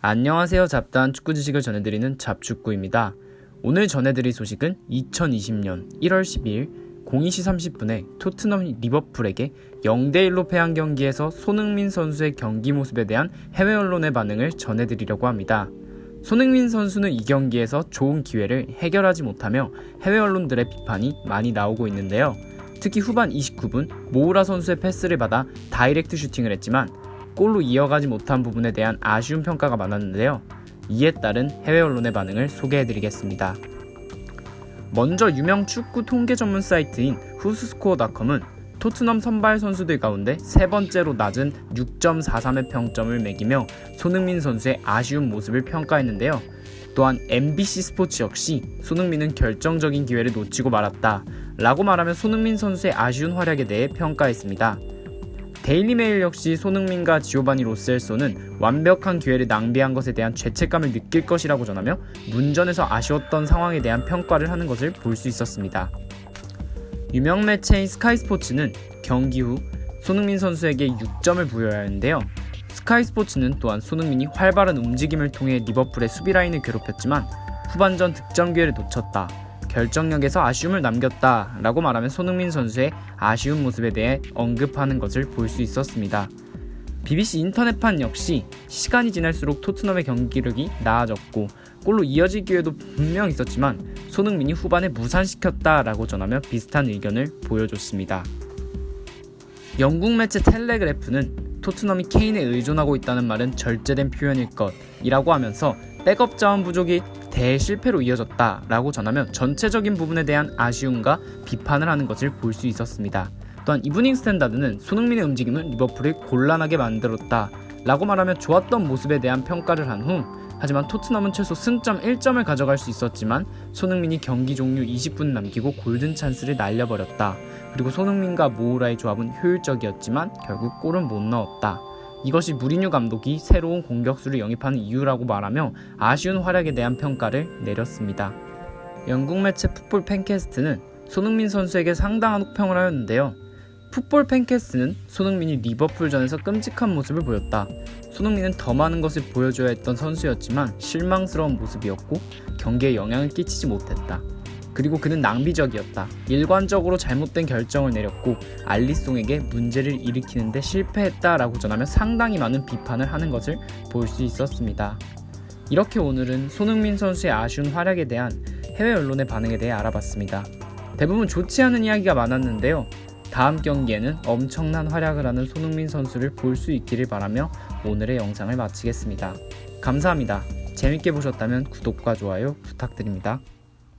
안녕하세요. 잡다한 축구 지식을 전해드리는 잡축구입니다. 오늘 전해드릴 소식은 2020년 1월 12일 02시 30분에 토트넘이 리버풀에게 0대1로 패한 경기에서 손흥민 선수의 경기 모습에 대한 해외 언론의 반응을 전해드리려고 합니다. 손흥민 선수는 이 경기에서 좋은 기회를 해결하지 못하며 해외 언론들의 비판이 많이 나오고 있는데요. 특히 후반 29분 모우라 선수의 패스를 받아 다이렉트 슈팅을 했지만 골로 이어가지 못한 부분에 대한 아쉬운 평가가 많았는데요. 이에 따른 해외 언론의 반응을 소개해드리겠습니다. 먼저 유명 축구 통계 전문 사이트인 후스스코어닷컴은 토트넘 선발 선수들 가운데 세 번째로 낮은 6.43의 평점을 매기며 손흥민 선수의 아쉬운 모습을 평가했는데요. 또한 MBC 스포츠 역시 손흥민은 결정적인 기회를 놓치고 말았다 라고 말하며 손흥민 선수의 아쉬운 활약에 대해 평가했습니다. 데일리메일 역시 손흥민과 지오바니 로셀소는 완벽한 기회를 낭비한 것에 대한 죄책감을 느낄 것이라고 전하며 문전에서 아쉬웠던 상황에 대한 평가를 하는 것을 볼 수 있었습니다. 유명 매체인 스카이스포츠는 경기 후 손흥민 선수에게 6점을 부여하였는데요. 스카이스포츠는 또한 손흥민이 활발한 움직임을 통해 리버풀의 수비 라인을 괴롭혔지만 후반전 득점 기회를 놓쳤다, 결정력에서 아쉬움을 남겼다 라고 말하며 손흥민 선수의 아쉬운 모습에 대해 언급하는 것을 볼 수 있었습니다. BBC 인터넷판 역시 시간이 지날수록 토트넘의 경기력이 나아졌고 골로 이어질 기회도 분명 있었지만 손흥민이 후반에 무산시켰다 라고 전하며 비슷한 의견을 보여줬습니다. 영국 매체 텔레그래프는 토트넘이 케인에 의존하고 있다는 말은 절제된 표현일 것이라고 하면서 백업 자원 부족이 대실패로 이어졌다 라고 전하며 전체적인 부분에 대한 아쉬움과 비판을 하는 것을 볼 수 있었습니다. 또한 이브닝 스탠다드는 손흥민의 움직임은 리버풀을 곤란하게 만들었다 라고 말하며 좋았던 모습에 대한 평가를 한 후, 하지만 토트넘은 최소 승점 1점을 가져갈 수 있었지만 손흥민이 경기 종료 20분 남기고 골든 찬스를 날려버렸다. 그리고 손흥민과 모우라의 조합은 효율적이었지만 결국 골은 못 넣었다. 이것이 무리뉴 감독이 새로운 공격수를 영입하는 이유라고 말하며 아쉬운 활약에 대한 평가를 내렸습니다. 영국 매체 풋볼 팬캐스트는 손흥민 선수에게 상당한 혹평을 하였는데요. 풋볼 팬캐스트는 손흥민이 리버풀전에서 끔찍한 모습을 보였다. 손흥민은 더 많은 것을 보여줘야 했던 선수였지만 실망스러운 모습이었고 경기에 영향을 끼치지 못했다. 그리고 그는 낭비적이었다. 일관적으로 잘못된 결정을 내렸고 알리송에게 문제를 일으키는데 실패했다라고 전하며 상당히 많은 비판을 하는 것을 볼 수 있었습니다. 이렇게 오늘은 손흥민 선수의 아쉬운 활약에 대한 해외 언론의 반응에 대해 알아봤습니다. 대부분 좋지 않은 이야기가 많았는데요. 다음 경기에는 엄청난 활약을 하는 손흥민 선수를 볼 수 있기를 바라며 오늘의 영상을 마치겠습니다. 감사합니다. 재밌게 보셨다면 구독과 좋아요 부탁드립니다.